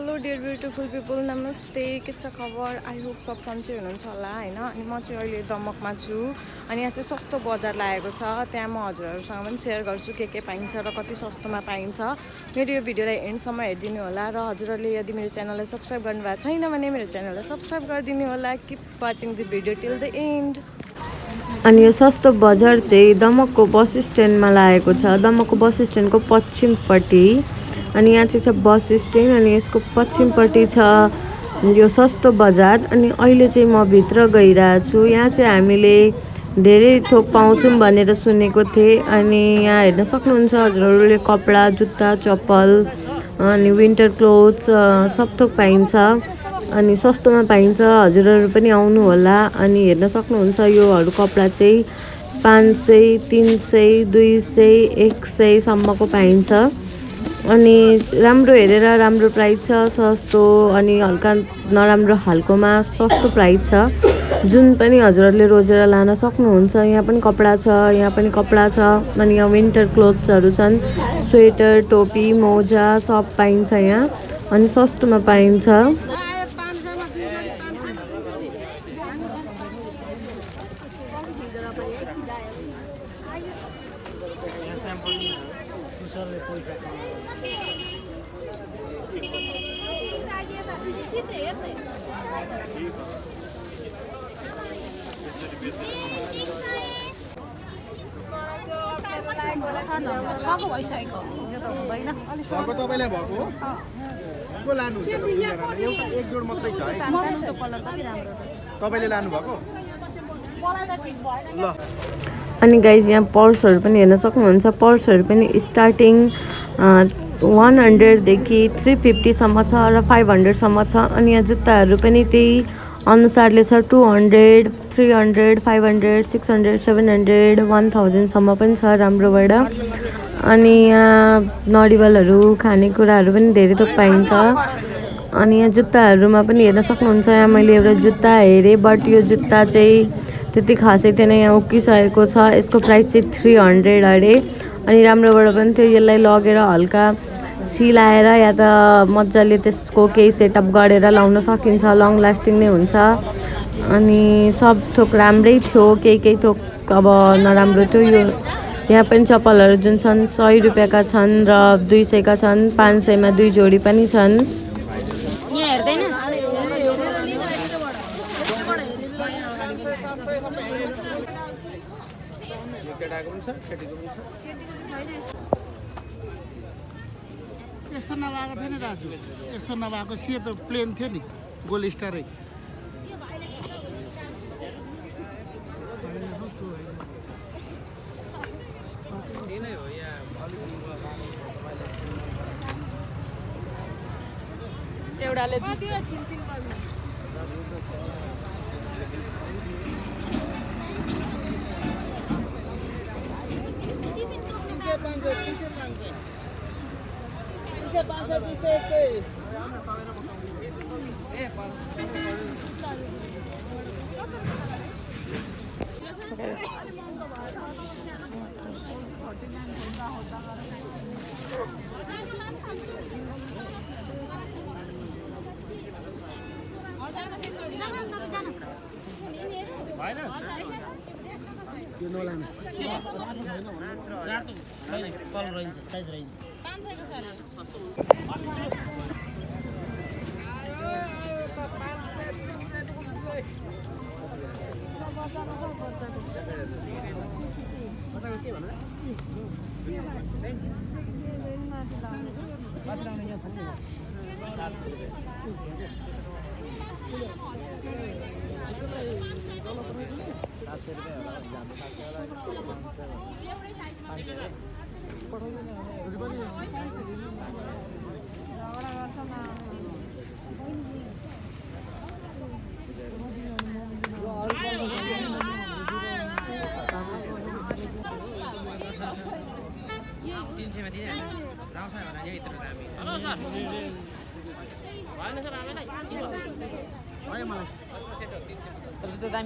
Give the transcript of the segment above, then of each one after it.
hello dear beautiful people नमस्ते के छ खबर आई होप सब सन्चै हुनुहुन्छ होला हैन अनि म चाहिँ अहिले दमकमा छु अनि यहाँ चाहिँ सस्तो बजार लागेको छ त्यहाँ म हजुरहरुसँग पनि शेयर गर्छु के पाइन्छ र कति सस्तोमा पाइन्छ मेरो यो भिडियोलाई एन्डसम्म हेर्दिनु होला र हजुरहरुले यदि मेरो च्यानललाई सब्स्क्राइब गर्नुभएको छैन भने मेरो च्यानललाई सब्स्क्राइब गरिदिनु होला keep watching the video till the and अनि यो सस्तो बजार चाहिँ दमकको बस स्ट्यान्डमा लागेको छ दमकको बस स्ट्यान्डको पश्चिमपट्टि अनि यहाँ चाहिँ छ बस स्ट्यान्ड अनि यसको पश्चिमपट्टि छ यो सस्तो बजार अनि अहिले चाहिँ म भित्र गइरहेको छु यहाँ चाहिँ हामीले धेरै थोक पाउँछौँ भनेर सुनेको थिएँ अनि यहाँ हेर्न सक्नुहुन्छ हजुरहरूले कपडा जुत्ता चप्पल अनि विन्टर क्लोथ्स सब थोक पाइन्छ अनि सस्तोमा पाइन्छ हजुरहरू पनि आउनु होला अनि हेर्न सक्नुहुन्छ योहरू कपडा चाहिँ 500 300 200 100 सम्मको पाइन्छ अनि राम्रो हेरेर राम्रो प्राइस छ सस्तो अनि हल्का नराम्रो खालकोमा सस्तो प्राइस छ जुन पनि हजुरहरूले रोजेर लान सक्नुहुन्छ यहाँ पनि कपडा छ अनि यहाँ विन्टर क्लोथ्सहरू छन् स्वेटर टोपी मोजा सब पाइन्छ यहाँ अनि सस्तोमा पाइन्छ तपाईलाई भएको को लानु हुन्छ एउटा एक जोड मात्रै छ है तपाईले लानु भएको ल अनि गाइज यहाँ पर्सहरू पनि हेर्न सक्नुहुन्छ पर्सहरू पनि स्टार्टिङ 100 देखि 350 सम्म छ र 500 सम्म छ अनि यहाँ जुत्ताहरू पनि त्यही अनुसारले छ 200 300 500 600 700 1000 सम्म पनि छ राम्रोबाट अनि यहाँ नरिवलहरू खानेकुराहरू पनि धेरै थोक पाइन्छ अनि यहाँ जुत्ताहरूमा पनि हेर्न सक्नुहुन्छ यहाँ मैले एउटा जुत्ता हेरेँ बट यो जुत्ता चाहिँ त्यति खासै थिएन यहाँ उक्किसकेको छ यसको प्राइस चाहिँ 300 अरे अनि राम्रोबाट पनि थियो यसलाई लगेर हल्का सिलाएर या त मजाले त्यसको केही सेटअप गरेर लाउन सकिन्छ लङ लास्टिङ नै हुन्छ अनि सब थोक राम्रै थियो केही थोक अब नराम्रो थियो यो यहाँ पनि चप्पलहरू जुन छन् 100 रुपैयाँका छन् र 200 का छन् 500 मा 2 जोडी पनि छन् यहाँ हेर्दैन यस्तो नभएको थियो नि दाजु यस्तो नभएको सेतो प्लेन थियो नि गोल स्टारै एउटाले यो नलानु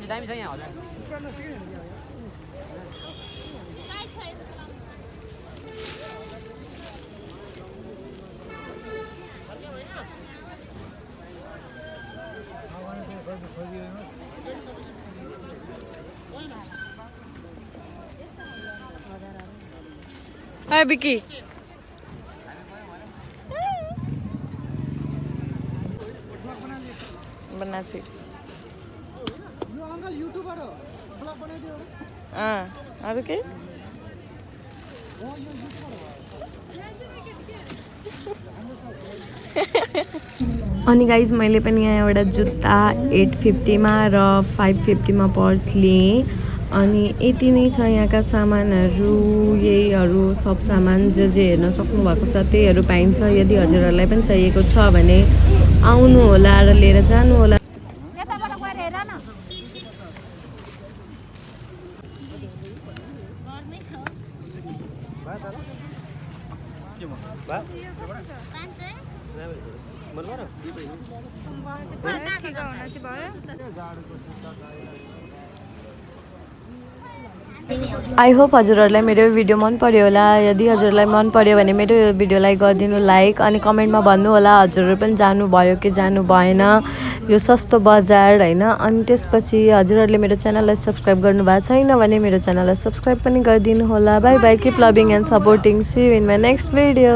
दामी छ यहाँ होला हाय बिकी बना छी अरू के अनि गाइज मैले पनि यहाँ एउटा जुत्ता 850 मा र 550 मा पर्स लिएँ अनि यति नै छ यहाँका सामानहरू यहीहरू सब सामान जे हेर्न सक्नुभएको छ त्यहीहरू पाइन्छ यदि हजुरहरूलाई पनि चाहिएको छ भने आउनु होला र लिएर जानु होला आई होप हजुरहरूलाई मेरो भिडियो मन पर्यो होला यदि हजुरलाई मन पर्यो भने मेरो भिडियोलाई गरिदिनु लाइक अनि कमेन्टमा भन्नु होला हजुरहरू पनि जानुभयो कि जानु भएन यो सस्तो बजार हैन अनि त्यसपछि हजुरहरूले मेरो च्यानललाई सब्स्क्राइब गर्नुभएको छैन भने मेरो च्यानललाई सब्स्क्राइब पनि गरिदिनु होला bye bye keep loving and supporting see you in my next video